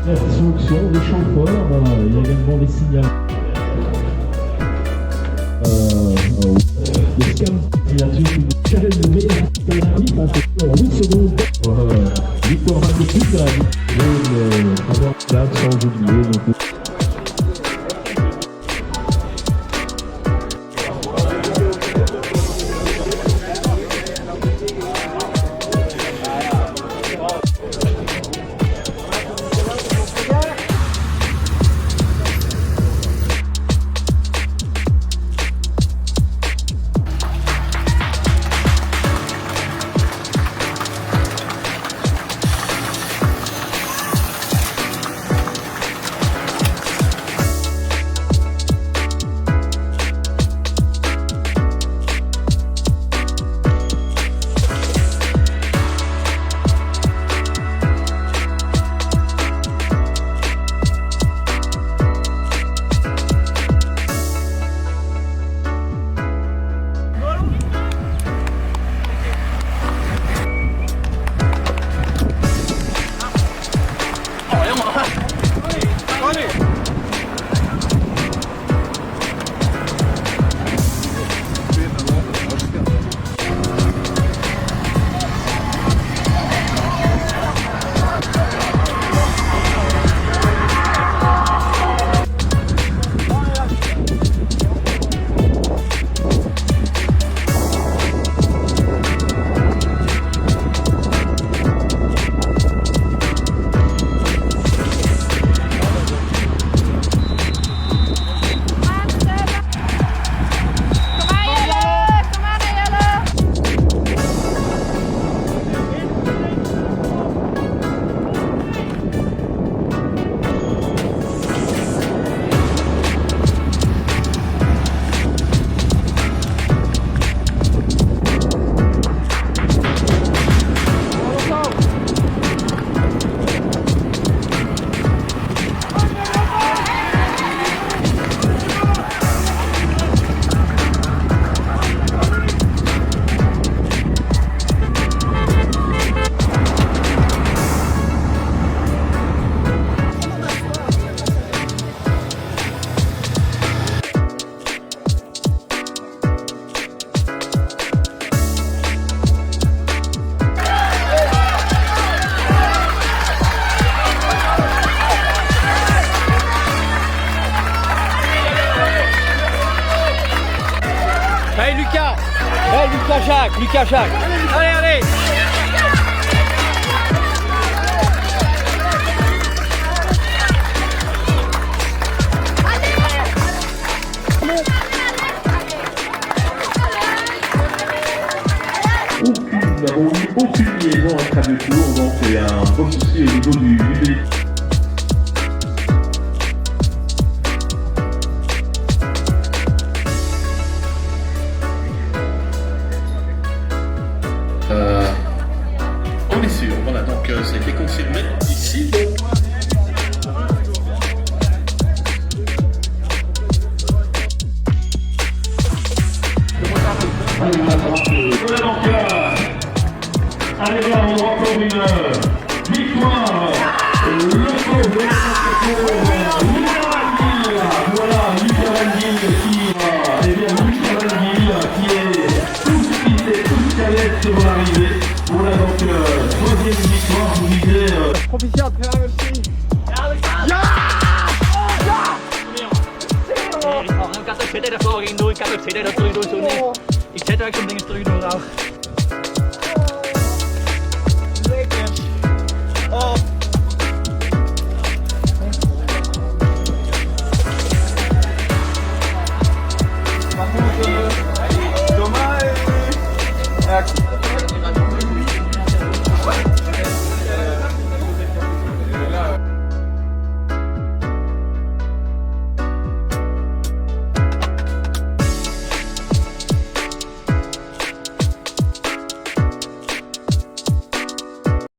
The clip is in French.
Instruction des chauffeurs, il y a également des signaux. Le scan, signature d'une challenge de meilleur qualitatif, en 8 secondes. Victor Macotus, là, sans oublier. Donc, Allez Lucas! Allez Lucas Jacques! Lucas Jacques! Allez, allez! Nous n'avons eu aucune liaison avec Radio Tour, donc c'est un gros souci au niveau du véhicule. On est sûr, voilà, donc ça a été confirmé ici. Allez voir, on aura encore une victoire. Voilà, Lucas Van qui est tout calette sur l'arrivée. Voilà donc troisième victoire, vous disiez. Proficiat, très bien, merci. Ik had het zitten ervoor in doen, ik had het zitten ervoor doen, zo niet. Ik zet ook zo'n ding terug doen ook. Oh. Par contre,